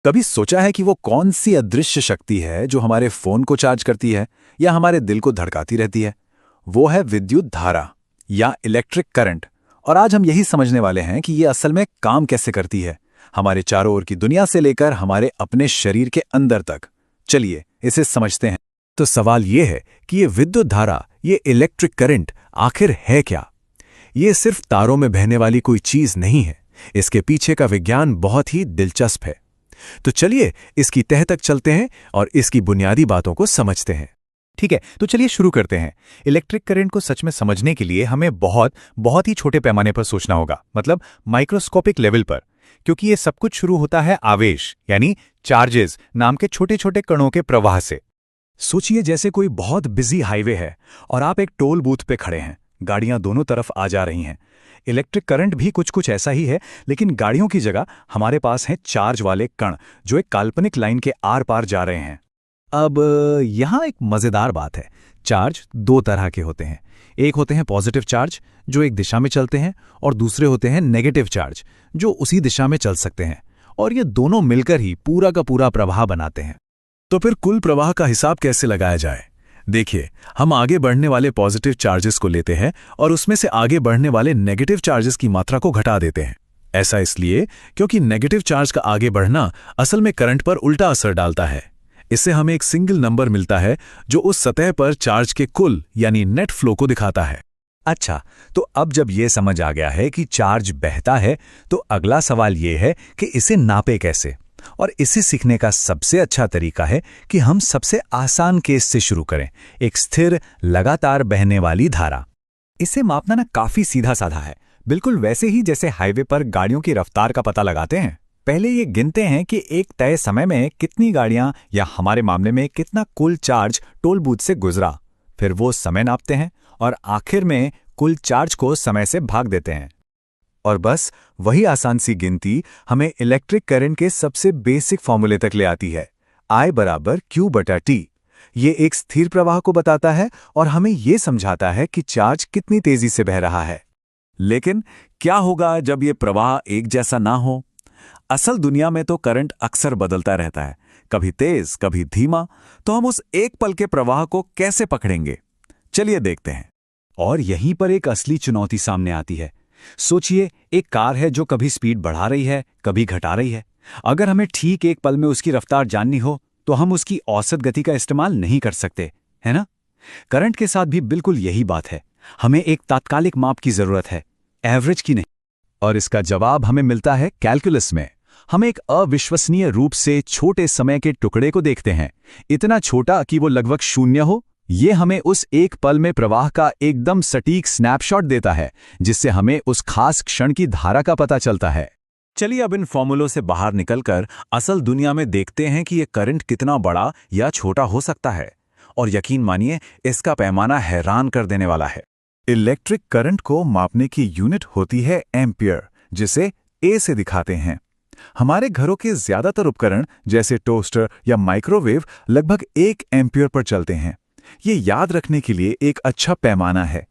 कभी सोचा है कि वो कौन सी अदृश्य शक्ति है जो हमारे फोन को चार्ज करती है या हमारे दिल को धड़काती रहती है? वो है विद्युत धारा या इलेक्ट्रिक करंट। और आज हम यही समझने वाले हैं कि ये असल में काम कैसे करती है, हमारे चारों ओर की दुनिया से लेकर हमारे अपने शरीर के अंदर तक। चलिए इसे समझते हैं। तो सवाल ये है कि ये विद्युत धारा, ये इलेक्ट्रिक करंट आखिर है क्या? ये सिर्फ तारों में बहने वाली कोई चीज नहीं है। इसके पीछे का विज्ञान बहुत ही दिलचस्प है। तो चलिए इसकी तह तक चलते हैं और इसकी बुनियादी बातों को समझते हैं। ठीक है, तो चलिए शुरू करते हैं। इलेक्ट्रिक करंट को सच में समझने के लिए हमें बहुत ही छोटे पैमाने पर सोचना होगा, मतलब माइक्रोस्कोपिक लेवल पर, क्योंकि ये सब कुछ शुरू होता है आवेश यानी चार्जेस नाम के छोटे छोटे कणों के प्रवाह से। सोचिए जैसे कोई बहुत बिजी हाईवे है और आप एक टोल बूथ पे खड़े हैं। गाड़ियां दोनों तरफ आ जा रही हैं। इलेक्ट्रिक करंट भी कुछ ऐसा ही है, लेकिन गाड़ियों की जगह हमारे पास हैं चार्ज वाले कण जो एक काल्पनिक लाइन के आर पार जा रहे हैं। अब यहाँ एक मजेदार बात है। चार्ज दो तरह के होते हैं। एक होते हैं पॉजिटिव चार्ज जो एक दिशा में चलते हैं, और दूसरे होते हैं नेगेटिव चार्ज जो उसी दिशा में चल सकते हैं, और ये दोनों मिलकर ही पूरा का पूरा प्रवाह बनाते हैं। तो फिर कुल प्रवाह का हिसाब कैसे लगाया जाए? देखिए, हम आगे बढ़ने वाले पॉजिटिव चार्जेस को लेते हैं और उसमें से आगे बढ़ने वाले नेगेटिव चार्जेस की मात्रा को घटा देते हैं। ऐसा इसलिए क्योंकि नेगेटिव चार्ज का आगे बढ़ना असल में करंट पर उल्टा असर डालता है। इससे हमें एक सिंगल नंबर मिलता है जो उस सतह पर चार्ज के कुल यानी नेट फ्लो को दिखाता है। अच्छा, तो अब जब ये समझ आ गया है कि चार्ज बहता है, तो अगला सवाल ये है कि इसे नापे कैसे। और इसे सीखने का सबसे अच्छा तरीका है कि हम सबसे आसान केस से शुरू करें, एक स्थिर लगातार बहने वाली धारा। इसे मापना ना काफी सीधा साधा है, बिल्कुल वैसे ही जैसे हाईवे पर गाड़ियों की रफ्तार का पता लगाते हैं। पहले ये गिनते हैं कि एक तय समय में कितनी गाड़ियां, या हमारे मामले में कितना कुल चार्ज टोल बूथ से गुजरा। फिर वो समय नापते हैं और आखिर में कुल चार्ज को समय से भाग देते हैं। और बस वही आसान सी गिनती हमें इलेक्ट्रिक करंट के सबसे बेसिक फॉर्मूले तक ले आती है। I = Q/T। ये एक स्थिर प्रवाह को बताता है और हमें ये समझाता है कि चार्ज कितनी तेजी से बह रहा है। लेकिन क्या होगा जब ये प्रवाह एक जैसा ना हो? असल दुनिया में तो करंट अक्सर बदलता रहता है, कभी तेज कभी धीमा। तो हम उस एक पल के प्रवाह को कैसे पकड़ेंगे? चलिए देखते हैं। और यहीं पर एक असली चुनौती सामने आती है। सोचिए, एक कार है जो कभी स्पीड बढ़ा रही है, कभी घटा रही है। अगर हमें ठीक एक पल में उसकी रफ्तार जाननी हो तो हम उसकी औसत गति का इस्तेमाल नहीं कर सकते, है ना? करंट के साथ भी बिल्कुल यही बात है। हमें एक तात्कालिक माप की जरूरत है, एवरेज की नहीं। और इसका जवाब हमें मिलता है कैलकुलस में। हम एक अविश्वसनीय रूप से छोटे समय के टुकड़े को देखते हैं, इतना छोटा कि वो लगभग शून्य हो। ये हमें उस एक पल में प्रवाह का एकदम सटीक स्नैपशॉट देता है, जिससे हमें उस खास क्षण की धारा का पता चलता है। चलिए अब इन फॉर्मूलों से बाहर निकलकर असल दुनिया में देखते हैं कि ये करंट कितना बड़ा या छोटा हो सकता है। और यकीन मानिए, इसका पैमाना हैरान कर देने वाला है। इलेक्ट्रिक करंट को मापने की यूनिट होती है एम्पियर, जिसे ए से दिखाते हैं। हमारे घरों के ज्यादातर उपकरण जैसे टोस्टर या माइक्रोवेव लगभग 1 एम्पियर पर चलते हैं। ये याद रखने के लिए एक अच्छा पैमाना है।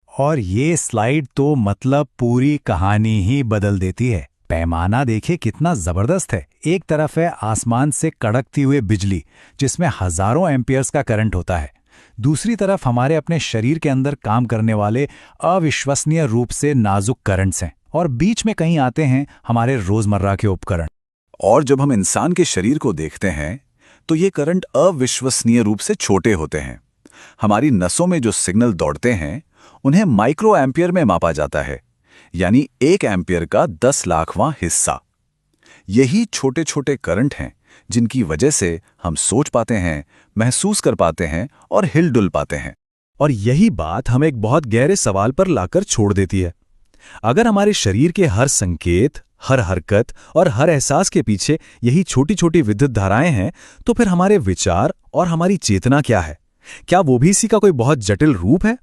और ये स्लाइड तो मतलब पूरी कहानी ही बदल देती है। पैमाना देखिए कितना जबरदस्त है। एक तरफ है आसमान से कड़कती हुई बिजली जिसमें हजारों एम्पियर्स का करंट होता है, दूसरी तरफ हमारे अपने शरीर के अंदर काम करने वाले अविश्वसनीय रूप से नाजुक करंट्स हैं, और बीच में कहीं आते हैं हमारे रोजमर्रा के उपकरण। और जब हम इंसान के शरीर को देखते हैं तो ये करंट अविश्वसनीय रूप से छोटे होते हैं। हमारी नसों में जो सिग्नल दौड़ते हैं उन्हें माइक्रो एम्पियर में मापा जाता है, यानी 1 एम्पियर का 10 लाखवां हिस्सा। यही छोटे छोटे करंट हैं जिनकी वजह से हम सोच पाते हैं, महसूस कर पाते हैं और हिलडुल पाते हैं। और यही बात हमें एक बहुत गहरे सवाल पर लाकर छोड़ देती है। अगर हमारे शरीर के हर संकेत, हर हरकत और हर एहसास के पीछे यही छोटी छोटी विद्युत धाराएं हैं, तो फिर हमारे विचार और हमारी चेतना क्या है? क्या वो भी इसी का कोई बहुत जटिल रूप है?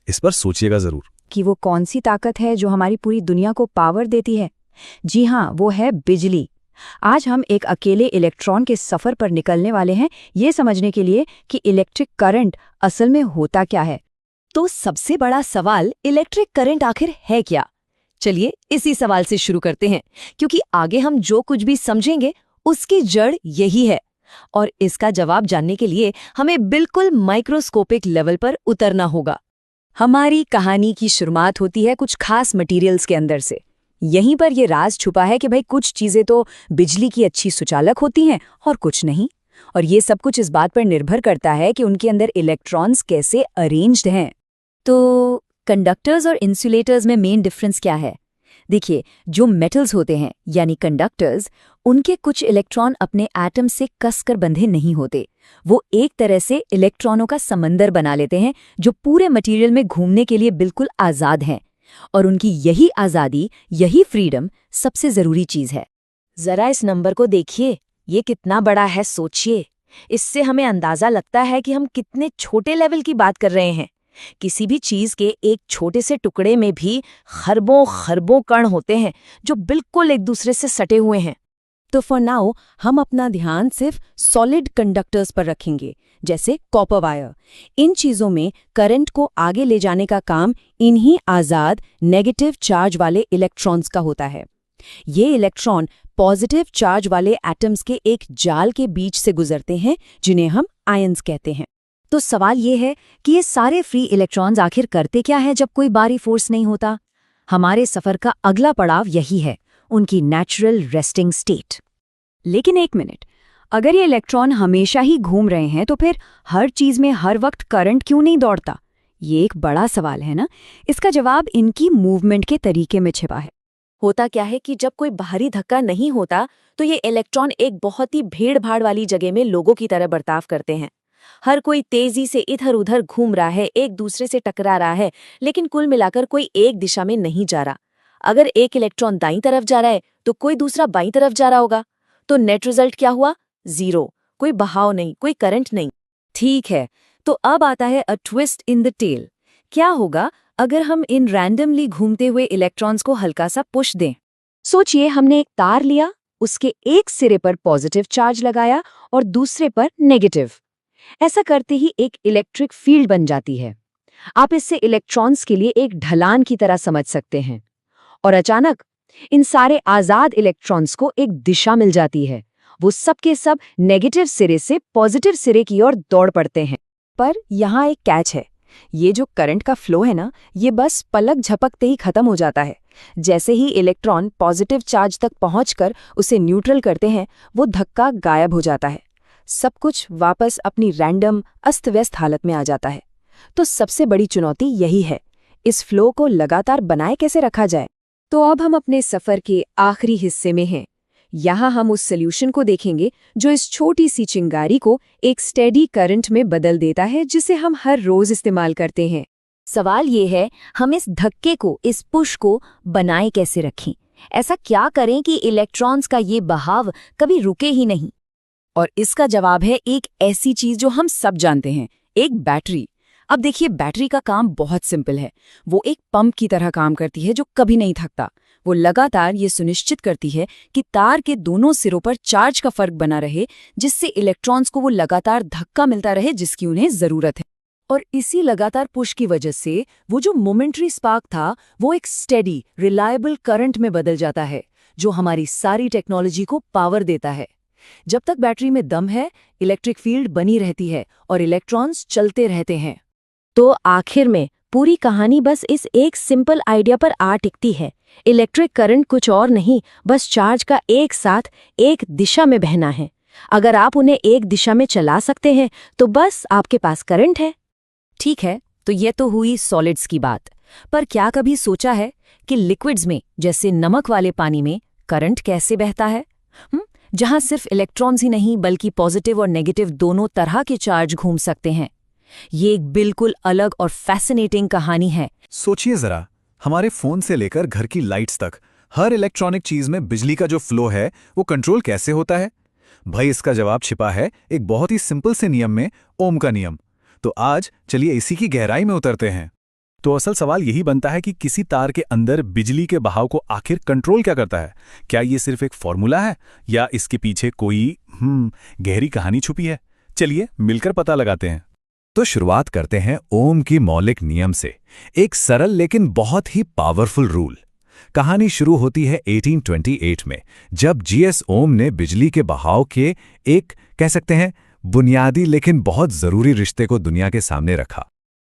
इस पर सोचिएगा जरूर कि वो कौन सी ताकत है जो हमारी पूरी दुनिया को पावर देती है। जी हाँ, वो है बिजली। आज हम एक अकेले इलेक्ट्रॉन के सफर पर निकलने वाले हैं, ये समझने के लिए कि इलेक्ट्रिक करंट असल में होता क्या है। तो सबसे बड़ा सवाल, इलेक्ट्रिक करंट आखिर है क्या? चलिए इसी सवाल से शुरू करते हैं, क्योंकि आगे हम जो कुछ भी समझेंगे उसकी जड़ यही है। और इसका जवाब जानने के लिए हमें बिल्कुल माइक्रोस्कोपिक लेवल पर उतरना होगा। हमारी कहानी की शुरुआत होती है कुछ खास मटेरियल्स के अंदर से। यहीं पर यह राज छुपा है कि भाई कुछ चीजें तो बिजली की अच्छी सुचालक होती हैं और कुछ नहीं। और ये सब कुछ इस बात पर निर्भर करता है कि उनके अंदर इलेक्ट्रॉन्स कैसे अरेंज्ड हैं। तो कंडक्टर्स और इंसुलेटर्स में मेन डिफरेंस क्या है? देखिए, जो मेटल्स होते हैं यानी कंडक्टर्स, उनके कुछ इलेक्ट्रॉन अपने एटम से कसकर बंधे नहीं होते। वो एक तरह से इलेक्ट्रॉनों का समंदर बना लेते हैं जो पूरे मटेरियल में घूमने के लिए बिल्कुल आज़ाद हैं। और उनकी यही आज़ादी, यही फ्रीडम सबसे ज़रूरी चीज़ है। ज़रा इस नंबर को देखिए, ये कितना बड़ा है सोचिए। इससे हमें अंदाज़ा लगता है कि हम कितने छोटे लेवल की बात कर रहे हैं। किसी भी चीज के एक छोटे से टुकड़े में भी खरबों खरबों कण होते हैं जो बिल्कुल एक दूसरे से सटे हुए हैं। तो फॉर नाउ हम अपना ध्यान सिर्फ सॉलिड कंडक्टर्स पर रखेंगे, जैसे कॉपर वायर। इन चीजों में करंट को आगे ले जाने का काम इन्हीं आजाद नेगेटिव चार्ज वाले इलेक्ट्रॉन्स का होता है। ये इलेक्ट्रॉन पॉजिटिव चार्ज वाले एटम्स के एक जाल के बीच से गुजरते हैं जिन्हें हम आयंस कहते हैं। तो सवाल ये है कि ये सारे फ्री इलेक्ट्रॉन्स आखिर करते क्या है जब कोई बाहरी फोर्स नहीं होता? हमारे सफर का अगला पड़ाव यही है, उनकी नेचुरल रेस्टिंग स्टेट। लेकिन एक मिनट, अगर ये इलेक्ट्रॉन हमेशा ही घूम रहे हैं तो फिर हर चीज में हर वक्त करंट क्यों नहीं दौड़ता? ये एक बड़ा सवाल है ना। इसका जवाब इनकी मूवमेंट के तरीके में छिपा है। होता क्या है कि जब कोई बाहरी धक्का नहीं होता तो ये इलेक्ट्रॉन एक बहुत ही भीड़ भाड़ वाली जगह में लोगों की तरह बर्ताव करते हैं। हर कोई तेजी से इधर उधर घूम रहा है, एक दूसरे से टकरा रहा है, लेकिन कुल मिलाकर कोई एक दिशा में नहीं जा रहा। अगर एक इलेक्ट्रॉन दाईं तरफ जा रहा है तो कोई दूसरा बाईं तरफ जा रहा होगा। तो नेट रिजल्ट क्या हुआ? जीरो। कोई बहाव नहीं, कोई करंट नहीं। ठीक है, तो अब आता है a twist in the tail. क्या होगा अगर हम इन रैंडमली घूमते हुए इलेक्ट्रॉन्स को हल्का सा पुश दें? सोचिए, हमने एक तार लिया, उसके एक सिरे पर पॉजिटिव चार्ज लगाया और दूसरे पर नेगेटिव। ऐसा करते ही एक इलेक्ट्रिक फील्ड बन जाती है। आप इससे इलेक्ट्रॉन्स के लिए एक ढलान की तरह समझ सकते हैं। और अचानक इन सारे आजाद इलेक्ट्रॉन्स को एक दिशा मिल जाती है। वो सब के सब नेगेटिव सिरे से पॉजिटिव सिरे की ओर दौड़ पड़ते हैं। पर यहाँ एक कैच है। ये जो करंट का फ्लो है ना, ये बस पलक झपकते ही खत्म हो जाता है। जैसे ही इलेक्ट्रॉन पॉजिटिव चार्ज तक पहुंचकर उसे न्यूट्रल करते हैं, वो धक्का गायब हो जाता है। सब कुछ वापस अपनी रैंडम अस्त व्यस्त हालत में आ जाता है। तो सबसे बड़ी चुनौती यही है, इस फ्लो को लगातार बनाए कैसे रखा जाए। तो अब हम अपने सफर के आखिरी हिस्से में हैं। यहाँ हम उस सॉल्यूशन को देखेंगे जो इस छोटी सी चिंगारी को एक स्टेडी करंट में बदल देता है, जिसे हम हर रोज इस्तेमाल करते हैं। सवाल ये है, हम इस धक्के को, इस पुश को बनाए कैसे रखें? ऐसा क्या करें कि इलेक्ट्रॉन्स का ये बहाव कभी रुके ही नहीं? और इसका जवाब है एक ऐसी चीज जो हम सब जानते हैं, एक बैटरी। अब देखिए, बैटरी का काम बहुत सिंपल है। वो एक पंप की तरह काम करती है जो कभी नहीं थकता। वो लगातार ये सुनिश्चित करती है कि तार के दोनों सिरों पर चार्ज का फर्क बना रहे, जिससे इलेक्ट्रॉन्स को वो लगातार धक्का मिलता रहे जिसकी उन्हें जरूरत है। और इसी लगातार पुश की वजह से वो जो मोमेंटरी स्पार्क था, वो एक स्टेडी, रिलायबल करंट में बदल जाता है, जो हमारी सारी टेक्नोलॉजी को पावर देता है। जब तक बैटरी में दम है, इलेक्ट्रिक फील्ड बनी रहती है और इलेक्ट्रॉन्स चलते रहते हैं। तो आखिर में पूरी कहानी बस इस एक सिंपल आइडिया पर आ टिकती है। इलेक्ट्रिक करंट कुछ और नहीं, बस चार्ज का एक साथ एक दिशा में बहना है। अगर आप उन्हें एक दिशा में चला सकते हैं तो बस आपके पास करंट है। ठीक है, तो ये तो हुई सॉलिड्स की बात। पर क्या कभी सोचा है कि लिक्विड्स में, जैसे नमक वाले पानी में, करंट कैसे बहता है? जहां सिर्फ इलेक्ट्रॉन्स ही नहीं बल्कि पॉजिटिव और नेगेटिव दोनों तरह के चार्ज घूम सकते हैं। ये एक बिल्कुल अलग और फैसिनेटिंग कहानी है। सोचिए जरा, हमारे फोन से लेकर घर की लाइट्स तक हर इलेक्ट्रॉनिक चीज में बिजली का जो फ्लो है वो कंट्रोल कैसे होता है? भाई, इसका जवाब छिपा है एक बहुत ही सिंपल से नियम में, ओम का नियम। तो आज चलिए इसी की गहराई में उतरते हैं। तो असल सवाल यही बनता है कि किसी तार के अंदर बिजली के बहाव को आखिर कंट्रोल क्या करता है? क्या ये सिर्फ एक फॉर्मूला है या इसके पीछे कोई गहरी कहानी छुपी है? चलिए मिलकर पता लगाते हैं। तो शुरुआत करते हैं ओम की मौलिक नियम से, एक सरल लेकिन बहुत ही पावरफुल रूल। कहानी शुरू होती है 1828 में, जब जीएस ओम ने बिजली के बहाव के एक कह सकते हैं बुनियादी लेकिन बहुत जरूरी रिश्ते को दुनिया के सामने रखा।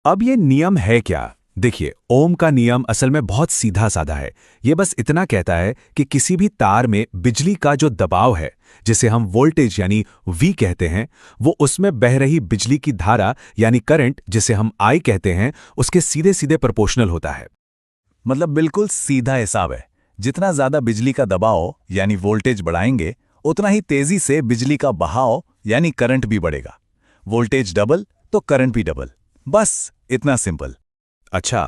अब ये नियम है क्या? देखिए, ओम का नियम असल में बहुत सीधा साधा है। ये बस इतना कहता है कि किसी भी तार में बिजली का जो दबाव है, जिसे हम वोल्टेज यानी V कहते हैं, वो उसमें बह रही बिजली की धारा यानी करंट, जिसे हम I कहते हैं, उसके सीधे सीधे प्रोपोर्शनल होता है। मतलब बिल्कुल सीधा हिसाब है। जितना ज्यादा बिजली का दबाव यानी वोल्टेज बढ़ाएंगे, उतना ही तेजी से बिजली का बहाव यानी करंट भी बढ़ेगा। वोल्टेज डबल तो करंट भी डबल। बस इतना सिंपल। अच्छा,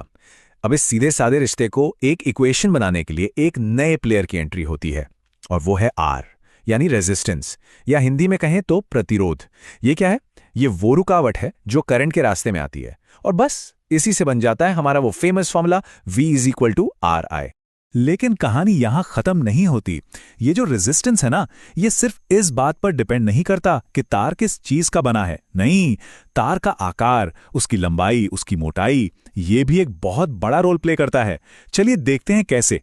अब इस सीधे साधे रिश्ते को एक इक्वेशन बनाने के लिए एक नए प्लेयर की एंट्री होती है, और वो है R यानी रेजिस्टेंस, या हिंदी में कहें तो प्रतिरोध। ये क्या है? ये वो रुकावट है जो करंट के रास्ते में आती है, और बस इसी से बन जाता है हमारा वो फेमस फॉर्मूला V = RI। लेकिन कहानी यहां खत्म नहीं होती। ये जो रेजिस्टेंस है ना, ये सिर्फ इस बात पर डिपेंड नहीं करता कि तार किस चीज का बना है। नहीं, तार का आकार, उसकी लंबाई, उसकी मोटाई, ये भी एक बहुत बड़ा रोल प्ले करता है। चलिए देखते हैं कैसे।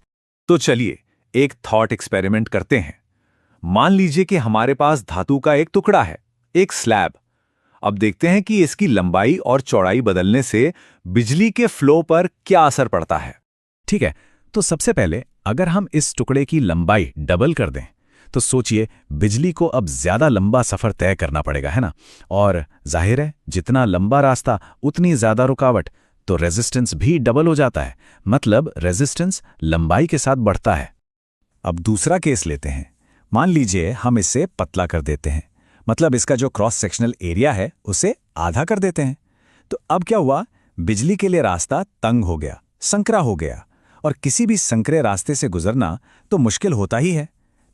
तो चलिए एक थॉट एक्सपेरिमेंट करते हैं। मान लीजिए कि हमारे पास धातु का एक टुकड़ा है, एक स्लैब। अब देखते हैं कि इसकी लंबाई और चौड़ाई बदलने से बिजली के फ्लो पर क्या असर पड़ता है। ठीक है, तो सबसे पहले अगर हम इस टुकड़े की लंबाई डबल कर दें, तो सोचिए बिजली को अब ज्यादा लंबा सफर तय करना पड़ेगा, है ना? और जाहिर है, जितना लंबा रास्ता उतनी ज्यादा रुकावट, तो रेजिस्टेंस भी डबल हो जाता है। मतलब रेजिस्टेंस लंबाई के साथ बढ़ता है। अब दूसरा केस लेते हैं। मान लीजिए हम इसे पतला कर देते हैं, मतलब इसका जो क्रॉस सेक्शनल एरिया है उसे आधा कर देते हैं। तो अब क्या हुआ? बिजली के लिए रास्ता तंग हो गया, संकरा हो गया, और किसी भी संकरे रास्ते से गुजरना तो मुश्किल होता ही है।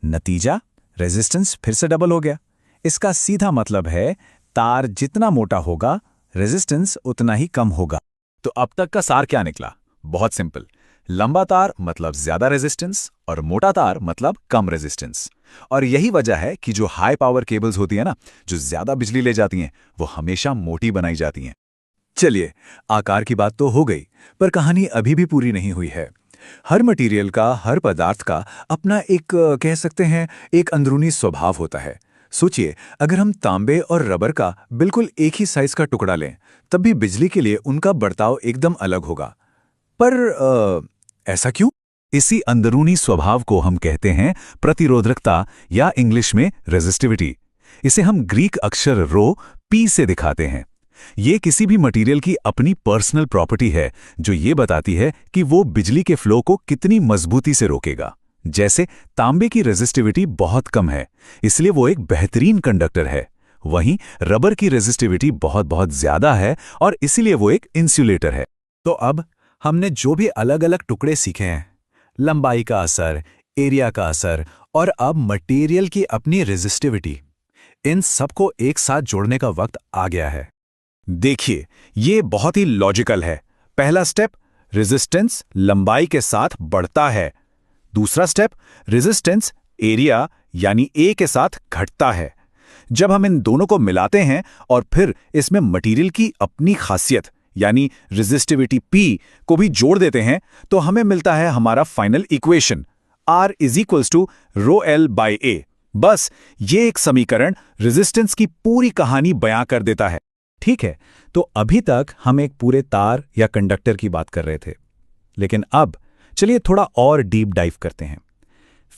नतीजा, रेजिस्टेंस फिर से डबल हो गया। इसका सीधा मतलब है तार जितना मोटा होगा, रेजिस्टेंस उतना ही कम होगा। तो अब तक का सार क्या निकला? बहुत सिंपल। लंबा तार मतलब ज्यादा रेजिस्टेंस और मोटा तार मतलब कम रेजिस्टेंस। और यही वजह है कि जो हाई पावर केबल्स होती है ना, जो ज्यादा बिजली ले जाती हैं, वो हमेशा मोटी बनाई जाती हैं। चलिए, आकार की बात तो हो गई, पर कहानी अभी भी पूरी नहीं हुई है। हर मटेरियल का, हर पदार्थ का अपना एक कह सकते हैं एक अंदरूनी स्वभाव होता है। सोचिए, अगर हम तांबे और रबर का बिल्कुल एक ही साइज का टुकड़ा लें, तब भी बिजली के लिए उनका बर्ताव एकदम अलग होगा। पर ऐसा क्यों? इसी अंदरूनी स्वभाव को हम कहते हैं प्रतिरोधकता, या इंग्लिश में रेजिस्टिविटी। इसे हम ग्रीक अक्षर रो P से दिखाते हैं। ये किसी भी मटेरियल की अपनी पर्सनल प्रॉपर्टी है, जो ये बताती है कि वो बिजली के फ्लो को कितनी मजबूती से रोकेगा। जैसे तांबे की रेजिस्टिविटी बहुत कम है, इसलिए वो एक बेहतरीन कंडक्टर है। वहीं रबर की रेजिस्टिविटी बहुत बहुत ज्यादा है, और इसीलिए वो एक इंसुलेटर है। तो अब हमने जो भी अलग अलग टुकड़े सीखे हैं, लंबाई का असर, एरिया का असर, और अब मटेरियल की अपनी रेजिस्टिविटी, इन सबको एक साथ जोड़ने का वक्त आ गया है। देखिए, ये बहुत ही लॉजिकल है। पहला स्टेप, रेजिस्टेंस लंबाई के साथ बढ़ता है। दूसरा स्टेप, रेजिस्टेंस एरिया यानी A के साथ घटता है। जब हम इन दोनों को मिलाते हैं और फिर इसमें मटेरियल की अपनी खासियत यानी रेजिस्टिविटी P को भी जोड़ देते हैं, तो हमें मिलता है हमारा फाइनल इक्वेशन R = ρL/A। बस ये एक समीकरण रेजिस्टेंस की पूरी कहानी बयां कर देता है। ठीक है, तो अभी तक हम एक पूरे तार या कंडक्टर की बात कर रहे थे, लेकिन अब चलिए थोड़ा और डीप डाइव करते हैं।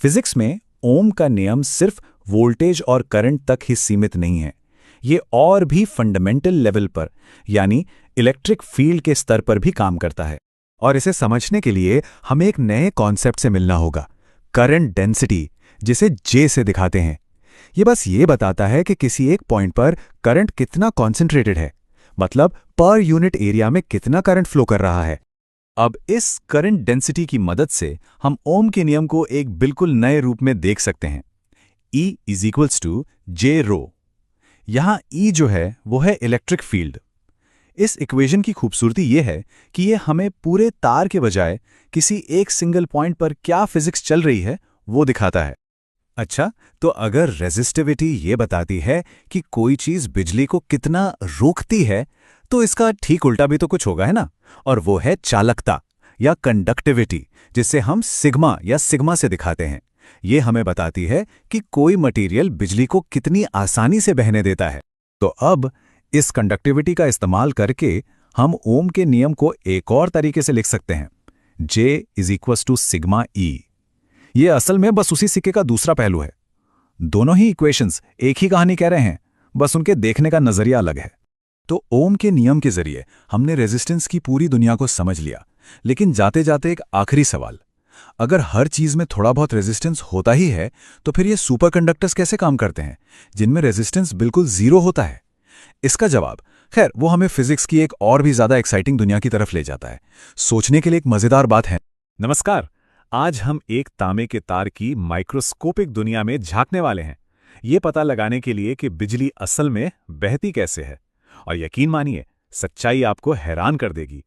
फिजिक्स में ओम का नियम सिर्फ वोल्टेज और करंट तक ही सीमित नहीं है। ये और भी फंडामेंटल लेवल पर यानी इलेक्ट्रिक फील्ड के स्तर पर भी काम करता है। और इसे समझने के लिए हमें एक नए कॉन्सेप्ट से मिलना होगा, करंट डेंसिटी, जिसे J से दिखाते हैं। ये बस ये बताता है कि किसी एक पॉइंट पर करंट कितना कॉन्सेंट्रेटेड है, मतलब पर यूनिट एरिया में कितना करंट फ्लो कर रहा है। अब इस करंट डेंसिटी की मदद से हम ओम के नियम को एक बिल्कुल नए रूप में देख सकते हैं। E = J⍴। यहां E जो है वो है इलेक्ट्रिक फील्ड। इस इक्वेशन की खूबसूरती ये है कि ये हमें पूरे तार के बजाय किसी एक सिंगल पॉइंट पर क्या फिजिक्स चल रही है वो दिखाता है। अच्छा, तो अगर रेजिस्टिविटी ये बताती है कि कोई चीज बिजली को कितना रोकती है, तो इसका ठीक उल्टा भी तो कुछ होगा, है ना? और वो है चालकता, या कंडक्टिविटी, जिसे हम सिग्मा या सिग्मा से दिखाते हैं, ये हमें बताती है कि कोई मटेरियल बिजली को कितनी आसानी से बहने देता है। तो अब इस कंडक्टिविटी का इस्तेमाल करके हम ओम के नियम को एक और तरीके से लिख सकते हैं, J = सिग्मा E। ये असल में बस उसी सिक्के का दूसरा पहलू है। दोनों ही इक्वेशंस एक ही कहानी कह रहे हैं, बस उनके देखने का नजरिया अलग है। तो ओम के नियम के जरिए हमने रेजिस्टेंस की पूरी दुनिया को समझ लिया, लेकिन जाते जाते एक आखिरी सवाल, अगर हर चीज में थोड़ा बहुत रेजिस्टेंस होता ही है तो फिर ये सुपरकंडक्टर्स कैसे काम करते हैं जिनमें रेजिस्टेंस बिल्कुल जीरो होता है? इसका जवाब, खैर, वो हमें फिजिक्स की एक और भी ज्यादा एक्साइटिंग दुनिया की तरफ ले जाता है। सोचने के लिए एक मजेदार बात है। नमस्कार, आज हम एक तांबे के तार की माइक्रोस्कोपिक दुनिया में झांकने वाले हैं, ये पता लगाने के लिए कि बिजली असल में बहती कैसे है। और यकीन मानिए, सच्चाई आपको हैरान कर देगी।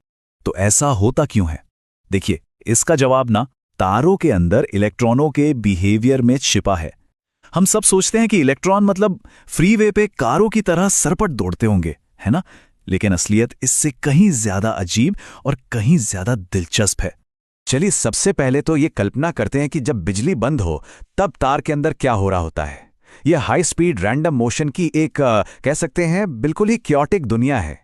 तो ऐसा होता क्यों है? देखिए, इसका जवाब ना तारों के अंदर इलेक्ट्रॉनों के बिहेवियर में छिपा है। हम सब सोचते हैं कि इलेक्ट्रॉन मतलब फ्रीवे पे कारों की तरह सरपट दौड़ते होंगे, है ना? लेकिन असलियत इससे कहीं ज्यादा अजीब और कहीं ज्यादा दिलचस्प है। चलिए, सबसे पहले तो ये कल्पना करते हैं कि जब बिजली बंद हो तब तार के अंदर क्या हो रहा होता है। यह हाई स्पीड रैंडम मोशन की एक कह सकते हैं बिल्कुल ही क्योटिक दुनिया है।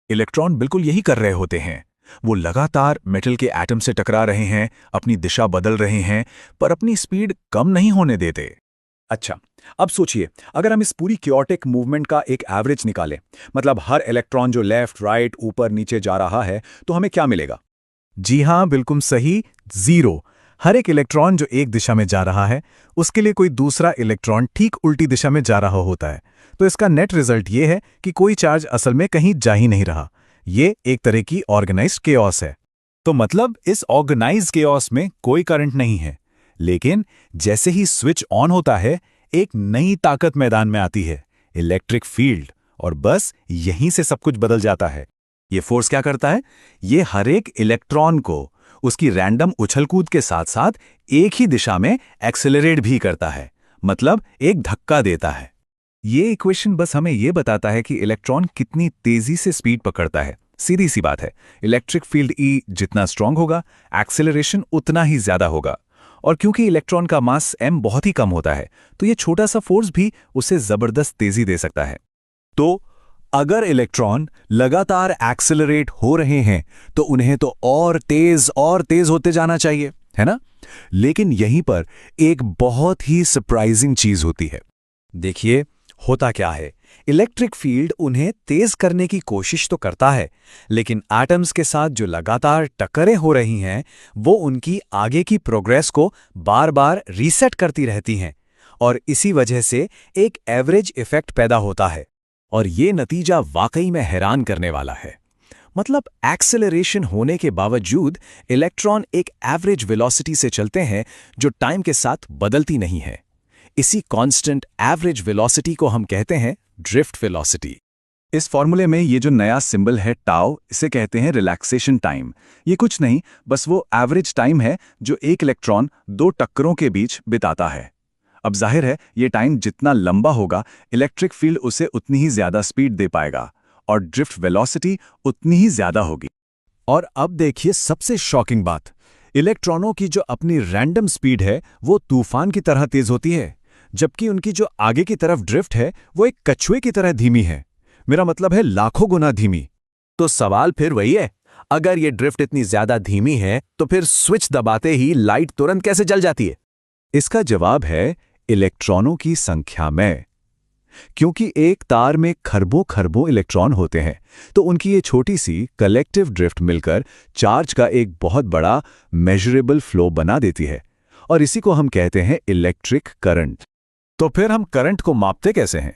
इलेक्ट्रॉन बिल्कुल यही कर रहे होते हैं। वो लगातार मेटल के एटम से टकरा रहे हैं, अपनी दिशा बदल रहे हैं, पर अपनी स्पीड कम नहीं होने देते। अच्छा, अब सोचिए, अगर हम इस पूरी क्योटिक मूवमेंट का एक एवरेज निकालें, मतलब हर इलेक्ट्रॉन जो लेफ्ट, राइट, ऊपर, नीचे जा रहा है, तो हमें क्या मिलेगा? जी हां, बिल्कुल सही, 0। हर एक इलेक्ट्रॉन जो एक दिशा में जा रहा है, उसके लिए कोई दूसरा इलेक्ट्रॉन ठीक उल्टी दिशा में जा रहा होता है। तो इसका नेट रिजल्ट ये है कि कोई चार्ज असल में कहीं जा ही नहीं रहा। ये एक तरह की ऑर्गेनाइज्ड केओस है। तो मतलब इस ऑर्गेनाइज्ड केओस में कोई करंट नहीं है, लेकिन जैसे ही स्विच ऑन होता है, एक नई ताकत मैदान में आती है, इलेक्ट्रिक फील्ड, और बस यहीं से सब कुछ बदल जाता है। ये फोर्स क्या करता है? ये हर एक इलेक्ट्रॉन को उसकी रैंडम उछलकूद के साथ साथ एक ही दिशा में एक्सेलरेट भी करता है, मतलब एक धक्का देता है। ये इक्वेशन बस हमें ये बताता है कि इलेक्ट्रॉन कितनी तेजी से स्पीड पकड़ता है। सीधी सी बात है, इलेक्ट्रिक फील्ड E जितना स्ट्रांग होगा, एक्सेलरेशन उतना ही ज्यादा होगा। और क्योंकि इलेक्ट्रॉन का मास m बहुत ही कम होता है, तो ये छोटा सा फोर्स भी उसे जबरदस्त तेजी दे सकता है। तो अगर इलेक्ट्रॉन लगातार एक्सेलरेट हो रहे हैं तो उन्हें तो और तेज होते जाना चाहिए, है ना? लेकिन यहीं पर एक बहुत ही सरप्राइजिंग चीज होती है। देखिए, होता क्या है, इलेक्ट्रिक फील्ड उन्हें तेज करने की कोशिश तो करता है, लेकिन एटम्स के साथ जो लगातार टक्करें हो रही हैं, वो उनकी आगे की प्रोग्रेस को बार बार रीसेट करती रहती हैं, और इसी वजह से एक एवरेज इफेक्ट पैदा होता है। और ये नतीजा वाकई में हैरान करने वाला है। मतलब एक्सेलरेशन होने के बावजूद इलेक्ट्रॉन एक एवरेज वेलोसिटी से चलते हैं जो टाइम के साथ बदलती नहीं है। इसी कांस्टेंट एवरेज वेलोसिटी को हम कहते हैं ड्रिफ्ट वेलोसिटी। इस फॉर्मूले में ये जो नया सिंबल है टाउ, इसे कहते हैं रिलैक्सेशन टाइम। ये कुछ नहीं, बस वो एवरेज टाइम है जो एक इलेक्ट्रॉन दो टक्करों के बीच बिताता है। अब जाहिर है, ये टाइम जितना लंबा होगा, इलेक्ट्रिक फील्ड उसे उतनी ही ज्यादा स्पीड दे पाएगा और ड्रिफ्ट वेलोसिटी उतनी ही ज्यादा होगी। और अब देखिए सबसे शॉकिंग बात, इलेक्ट्रॉनों की जो अपनी रैंडम स्पीड है वो तूफान की तरह तेज होती है, जबकि उनकी जो आगे की तरफ ड्रिफ्ट है वो एक कछुए की तरह धीमी है। मेरा मतलब है लाखों गुना धीमी। तो सवाल फिर वही है, अगर ये ड्रिफ्ट इतनी ज्यादा धीमी है तो फिर स्विच दबाते ही लाइट तुरंत कैसे जल जाती है? इसका जवाब है इलेक्ट्रॉनों की संख्या में। क्योंकि एक तार में खरबों खरबों इलेक्ट्रॉन होते हैं, तो उनकी ये छोटी सी कलेक्टिव ड्रिफ्ट मिलकर चार्ज का एक बहुत बड़ा मेजरेबल फ्लो बना देती है, और इसी को हम कहते हैं इलेक्ट्रिक करंट। तो फिर हम करंट को मापते कैसे हैं?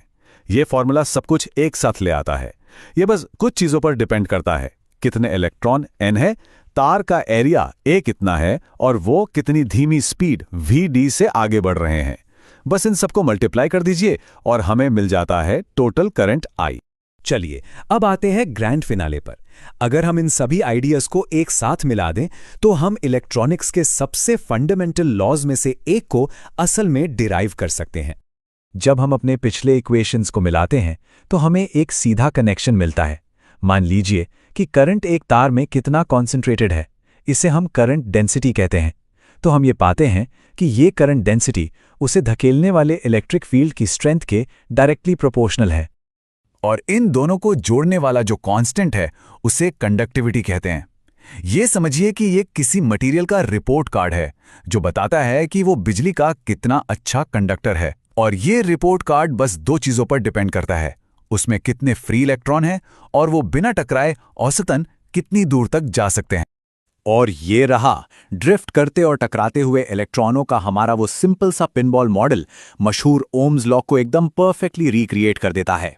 ये फॉर्मूला सब कुछ एक साथ ले आता है। ये बस कुछ चीजों पर डिपेंड करता है, कितने इलेक्ट्रॉन n है, तार का एरिया A कितना है, और वो कितनी धीमी स्पीड Vd से आगे बढ़ रहे हैं। बस इन सबको मल्टीप्लाई कर दीजिए और हमें मिल जाता है टोटल करंट I। चलिए, अब आते हैं ग्रैंड फिनाले पर। अगर हम इन सभी आइडियाज को एक साथ मिला दें तो हम इलेक्ट्रॉनिक्स के सबसे फंडामेंटल लॉज में से एक को असल में डिराइव कर सकते हैं। जब हम अपने पिछले इक्वेशंस को मिलाते हैं तो हमें एक सीधा कनेक्शन मिलता है। मान लीजिए कि करंट एक तार में कितना कॉन्सेंट्रेटेड है, इसे हम करंट डेंसिटी कहते हैं। तो हम ये पाते हैं कि ये करंट डेंसिटी उसे धकेलने वाले इलेक्ट्रिक फील्ड की स्ट्रेंथ के डायरेक्टली प्रोपोर्शनल है। और इन दोनों को जोड़ने वाला जो कांस्टेंट है उसे कंडक्टिविटी कहते हैं। ये समझिए कि ये किसी मटेरियल का रिपोर्ट कार्ड है जो बताता है कि वो बिजली का कितना अच्छा कंडक्टर है। और ये रिपोर्ट कार्ड बस दो चीजों पर डिपेंड करता है, उसमें कितने फ्री इलेक्ट्रॉन हैं और वो बिना टकराए औसतन कितनी दूर तक जा सकते हैं। और ये रहा ड्रिफ्ट करते और टकराते हुए इलेक्ट्रॉनों का हमारा वो सिंपल सा पिनबॉल मॉडल मशहूर ओम्स लॉ को एकदम परफेक्टली रिक्रिएट कर देता है।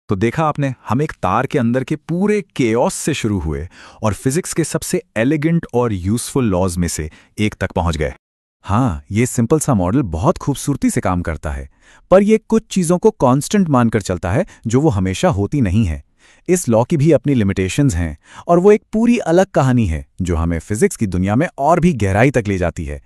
तो देखा आपने, हम एक तार के अंदर के पूरे केओस से शुरू हुए और फिजिक्स के सबसे एलिगेंट और यूजफुल लॉज में से एक तक पहुंच गए। हाँ, ये सिंपल सा मॉडल बहुत खूबसूरती से काम करता है, पर ये कुछ चीज़ों को कांस्टेंट मानकर चलता है जो वो हमेशा होती नहीं है। इस लॉ की भी अपनी लिमिटेशंस हैं और वो एक पूरी अलग कहानी है जो हमें फिजिक्स की दुनिया में और भी गहराई तक ले जाती है।